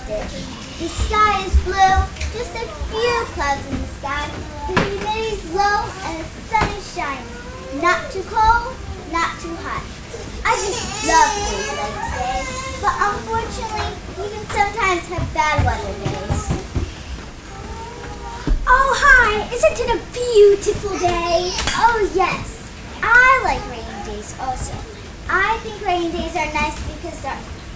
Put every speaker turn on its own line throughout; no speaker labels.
predicted. The sky is blue, just a few clouds in the sky. The humidity is low and the sun is shining. Not too cold, not too hot. I just love days like today, but unfortunately, you can sometimes have bad weather days.
Oh, hi! Isn't it a beautiful day?
Oh yes, I like rainy days also. I think rainy days are nice because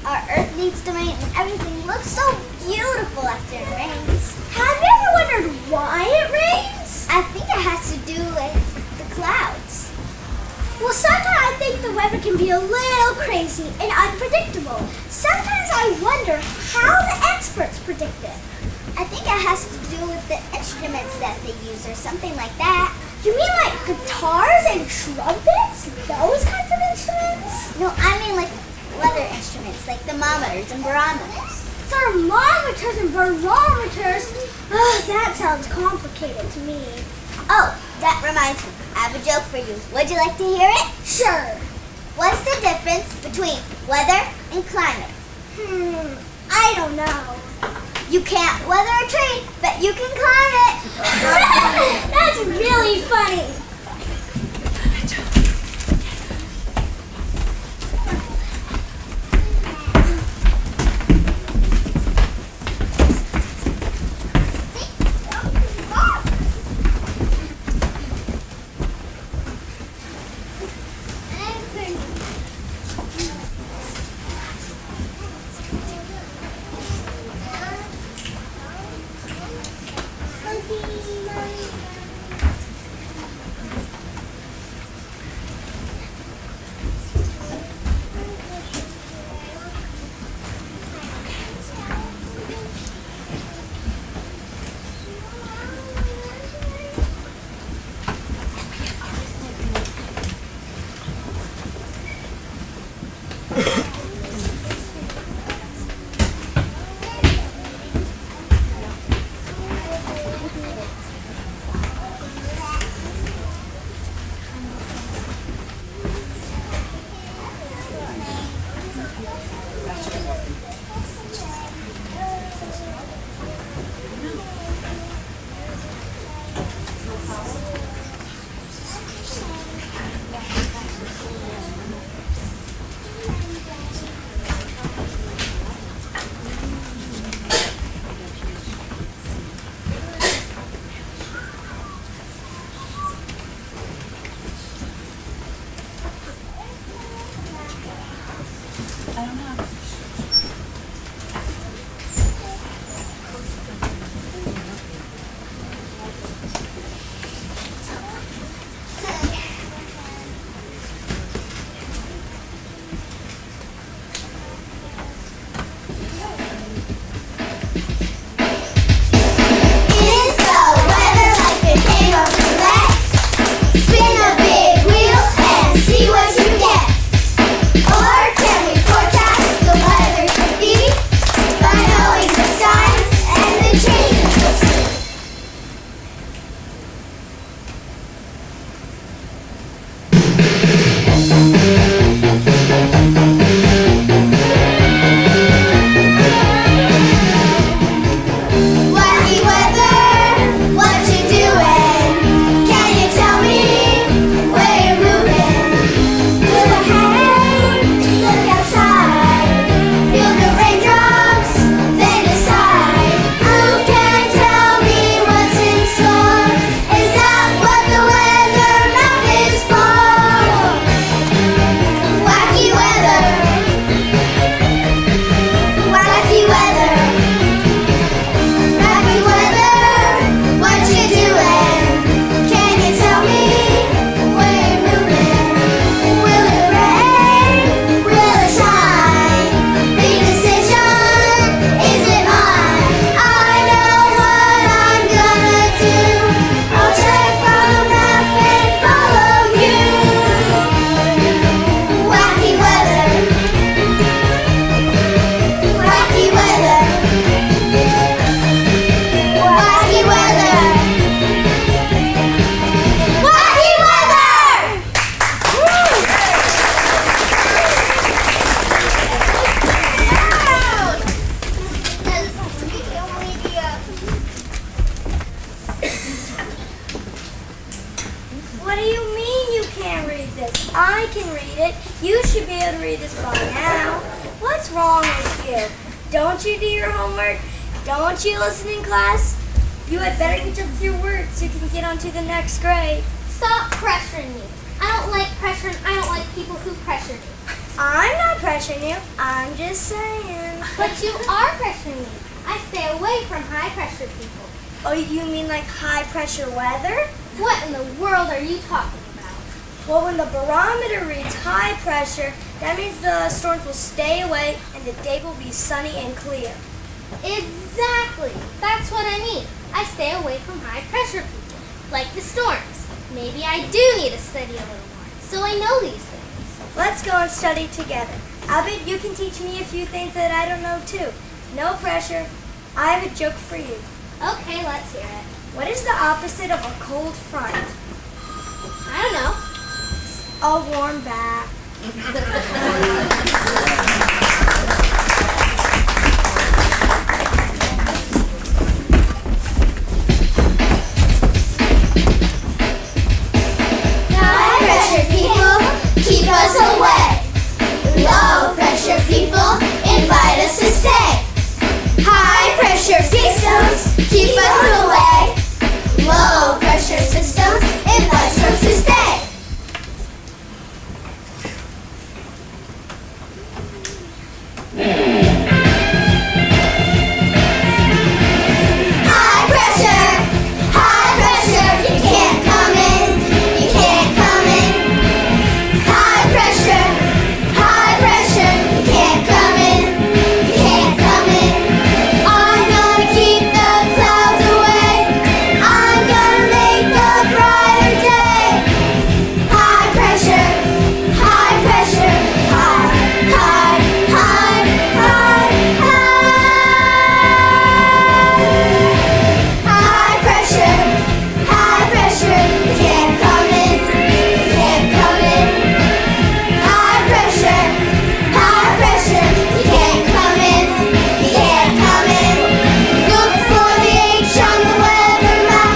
our earth needs the rain and everything looks so beautiful after it rains.
Have you ever wondered why it rains?
I think it has to do with the clouds.
Well, sometimes I think the weather can be a little crazy and unpredictable. Sometimes I wonder how the experts predict it.
I think it has to do with the instruments that they use or something like that.
You mean like guitars and trumpets? Those kinds of instruments?
No, I mean like weather instruments, like thermometers and barometers.
Thermometers and barometers? Oh, that sounds complicated to me.
Oh, that reminds me. I have a joke for you. Would you like to hear it?
Sure.
What's the difference between weather and climate?
I don't know.
You can't weather a tree, but you can climb it.
That's really funny.
See what you get. Or can we forecast the
I can read it. You should be able to read this by now. What's wrong with you? Don't you do your homework? Don't you listen in class? You had better get up with your work so you can get on to the next grade.
Stop pressuring me. I don't like pressure and I don't like people who pressure me.
I'm not pressuring you. I'm just saying.
But you are pressuring me. I stay away from high pressure people.
Oh, you mean like high pressure weather?
What in the world are you talking about?
Well, when the barometer reads high pressure, that means the storms will stay away and the day will be sunny and clear.
Exactly. That's what I mean. I stay away from high pressure people, like the storms. Maybe I do need to study a little more, so I know these things.
Let's go and study together. I bet you can teach me a few things that I don't know too. No pressure. I have a joke for you.
Okay, let's hear it.
What is the opposite of a cold front?
I don't know.
A warm bath.
High pressure people keep us away. Low pressure people invite us to stay. High pressure systems keep us away. Low pressure systems invite us to stay. High pressure, you can't come in, you can't come in. High pressure, you can't come in, you can't come in. I'm gonna keep the clouds away, I'm gonna make a brighter day. High pressure, high, high, high, high. High pressure, you can't come in, you can't come in. High pressure, you can't come in, you can't come in. Look for the H on the weather map,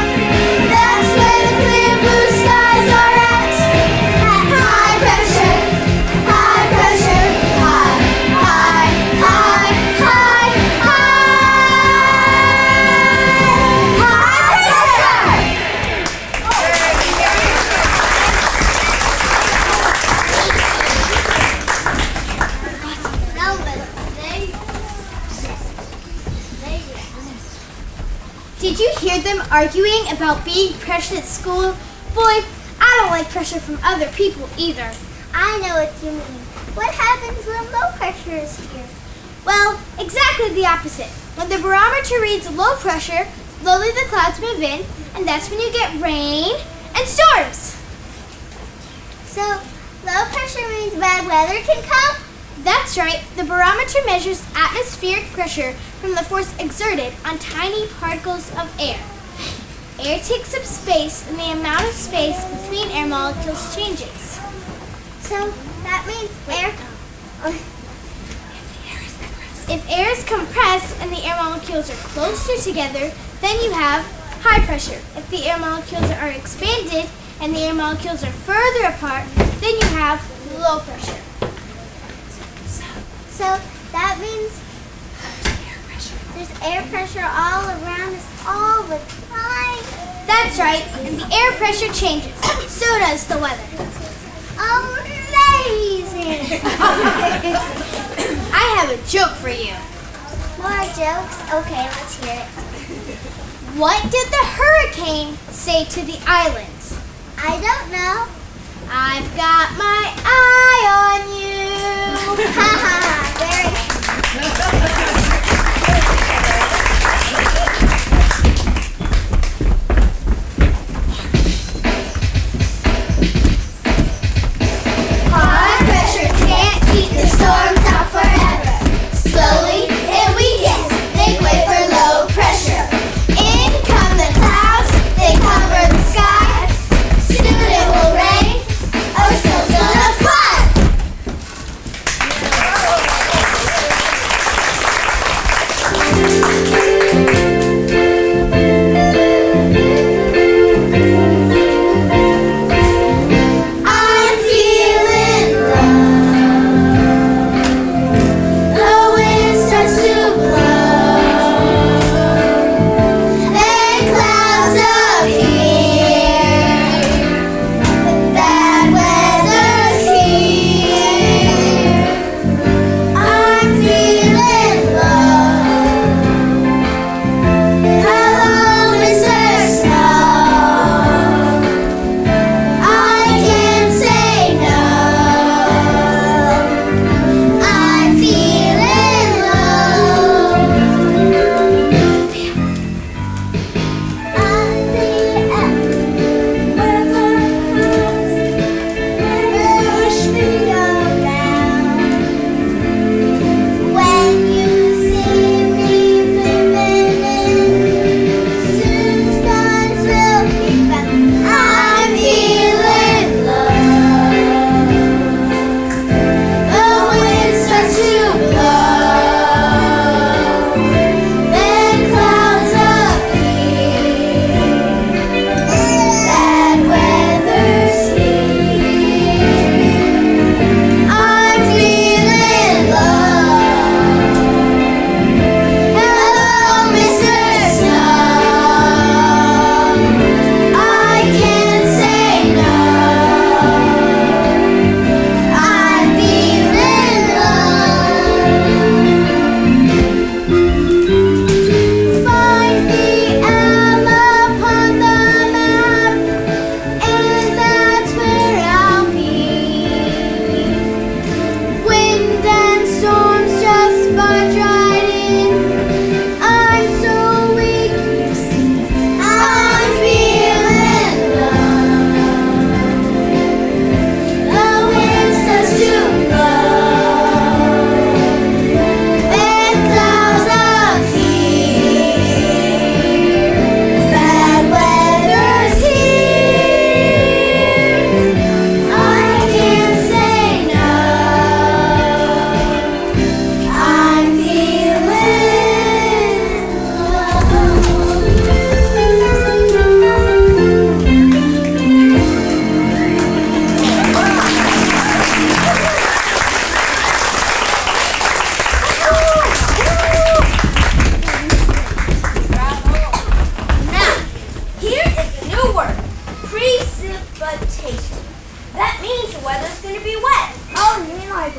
that's where the clear blue skies are at. High pressure, high, high, high, high.
Did you hear them arguing about being pressured at school? Boy, I don't like pressure from other people either.
I know what you mean. What happens when low pressure is here?
Well, exactly the opposite. When the barometer reads low pressure, slowly the clouds move in, and that's when you get rain and storms.
So, low pressure means bad weather can come?
That's right. The barometer measures atmospheric pressure from the force exerted on tiny particles of air. Air takes up space, and the amount of space between air molecules changes.
So, that means air...
If air is compressed and the air molecules are closer together, then you have high pressure. If the air molecules are expanded and the air molecules are further apart, then you have low pressure.
So, that means there's air pressure all around us all the time?
That's right, and the air pressure changes. So does the weather.
Amazing!
I have a joke for you.
More jokes? Okay, let's hear it.
What did the hurricane say to the islands?
I don't know.
I've got my eye on you.
Haha, very... High pressure can't keep the storms out forever. Slowly it weakens, make way for low pressure. In come the clouds, they cover the sky. Soon it will rain, or snow's gonna fly.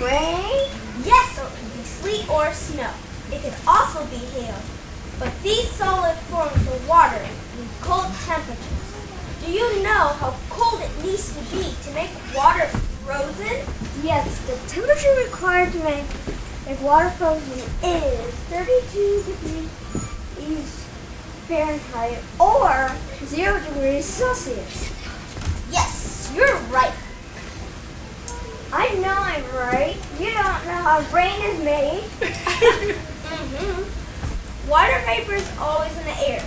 rain?
Yes, or it can be sleet or snow. It can also be hail. But these solid forms of water need cold temperatures. Do you know how cold it needs to be to make water frozen?
Yes, the temperature required to make water frozen is 32 degrees Fahrenheit or 0 degrees Celsius.
Yes, you're right.
I know I'm right. You don't know how rain is made.
Water vapor is always in the air.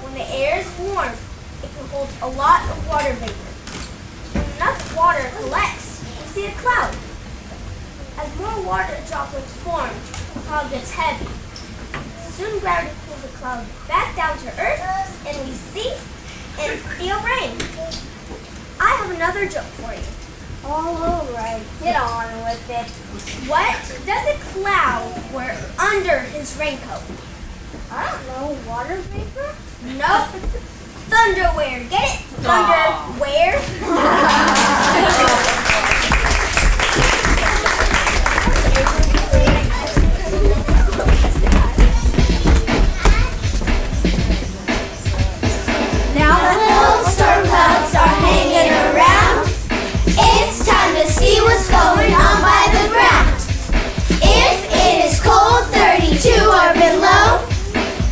When the air is warm, it can hold a lot of water vapor. When enough water collects, we see a cloud. As more water droplets form, the cloud gets heavy. Soon gravity pulls the cloud back down to Earth, and we see and feel rain. I have another joke for you.
All right, get on with it.
What does a cloud wear under his raincoat?
I don't know, water vapor?
Nope. Thunderwear. Get it? Thunderwear?
Now the little storm clouds are hanging around. It's time to see what's going on by the ground. If it is cold, 32 or below,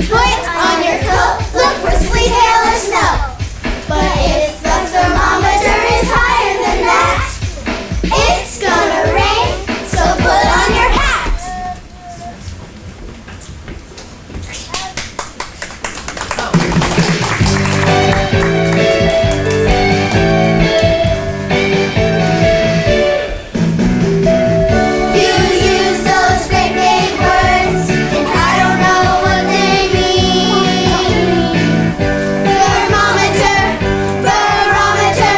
put on your coat, look for sleet, hail, or snow. But if the thermometer is higher than that, it's gonna rain, so put on your hat. You use those great big words, and I don't know what they mean. Thermometer, barometer,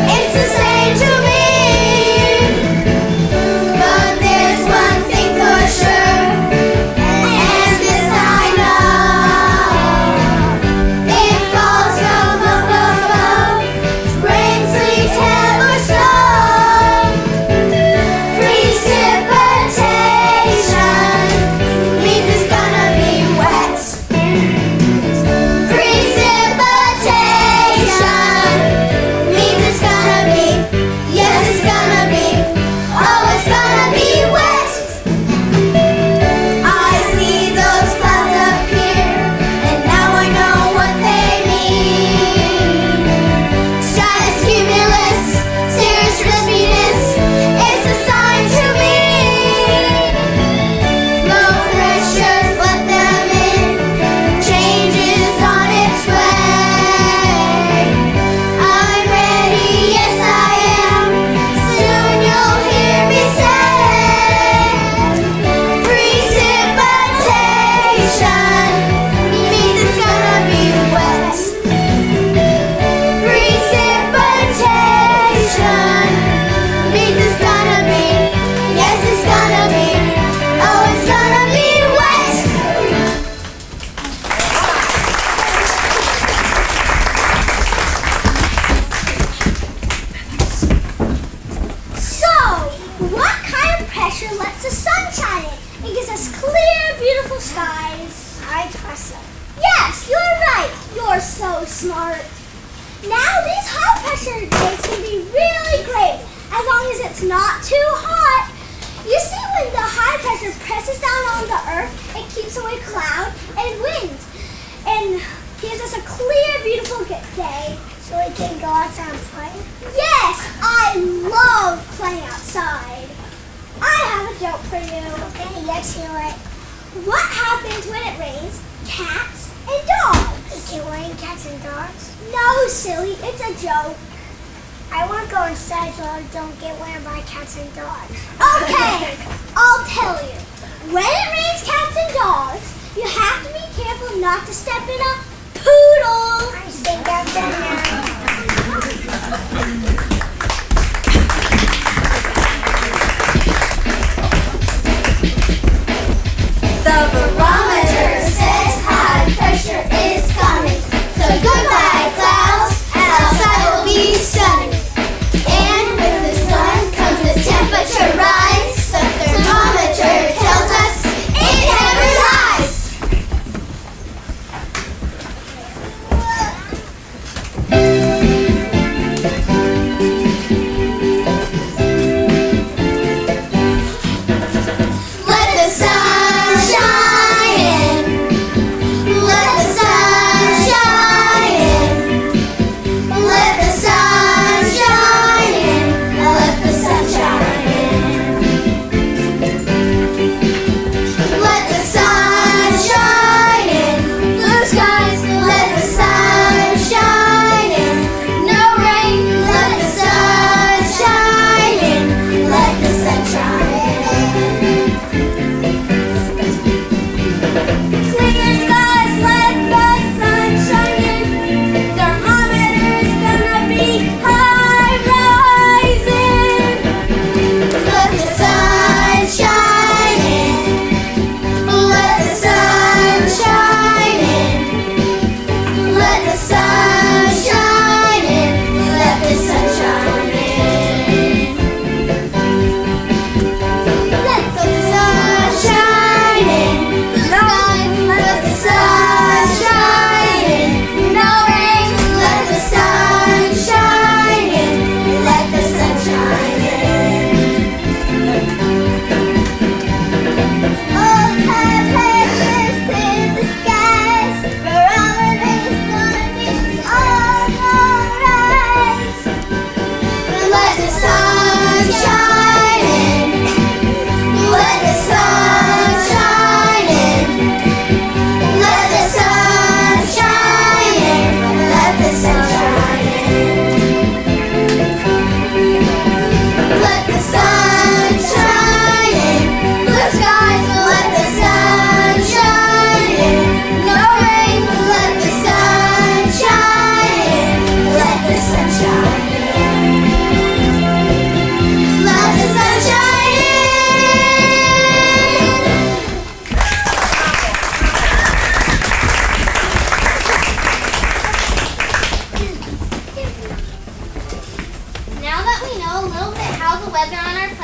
it's the same to me. But there's one thing for sure, and this I know. It falls from up above, rain, sleet, hail, or snow. Precipitation means it's gonna be wet. Precipitation means it's gonna be, yes, it's gonna be, oh, it's gonna be wet. I see those clouds up here, and now I know what they mean. Stratus, cirrus, crispiness, it's a sign to me. Low pressures, let them in, change is on its way. I'm ready, yes I am, soon you'll hear me say. Precipitation means it's gonna be wet. Precipitation means it's gonna be, yes it's gonna be, oh it's gonna be wet. So, what kind of pressure lets the sun shine in? It gives us clear, beautiful skies. High pressure. Yes, you're right. You're so smart. Now, these high pressure days can be really great as long as it's not too hot. You see, when the high pressure presses down on the earth, it keeps away cloud and wind and gives us a clear, beautiful day. So we can go outside and play? Yes, I love playing outside. I have a joke for you. Okay, let's hear it. What happens when it rains? Cats and dogs. Is it raining cats and dogs? No, silly, it's a joke. I want to go inside so I don't get wet by cats and dogs. Okay, I'll tell you. When it rains cats and dogs, you have to be careful not to step in a poodle. I think I've done that. The barometer says high pressure is coming. So goodbye clouds, outside will be sunny. And with the sun comes the temperature rise.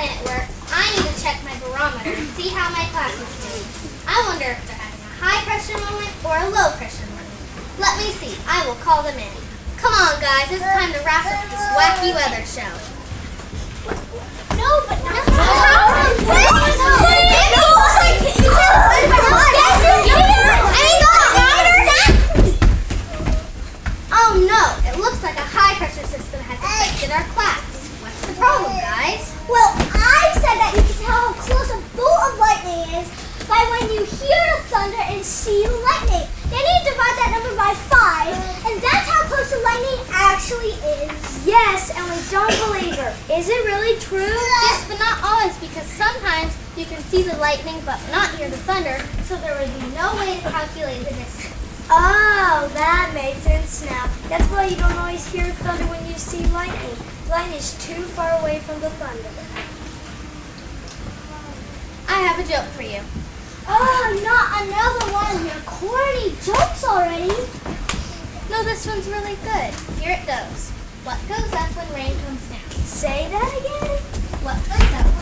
it works. I need to check my barometer and see how my class is doing. I wonder if they're having a high pressure moment or a low pressure moment. Let me see. I will call them in. Come on, guys. It's time to wrap up this wacky weather show.
No, but not
Oh no, it looks like a high pressure system has affected our class. What's the problem, guys?
Well, I said that you can tell how close a bolt of lightning is by when you hear the thunder and see the lightning. Then you divide that number by 5, and that's how close the lightning actually is.
Yes, and we don't believe her. Is it really true?
Yes, but not always, because sometimes you can see the lightning but not hear the thunder, so there would be no way to calculate the distance.
Oh, that makes sense now. That's why you don't always hear thunder when you see lightning. Lightning is too far away from the thunder.
I have a joke for you.
Oh, not another one of your corny jokes already.
No, this one's really good. Here it goes. What goes up when rain comes down?
Say that again?
What goes up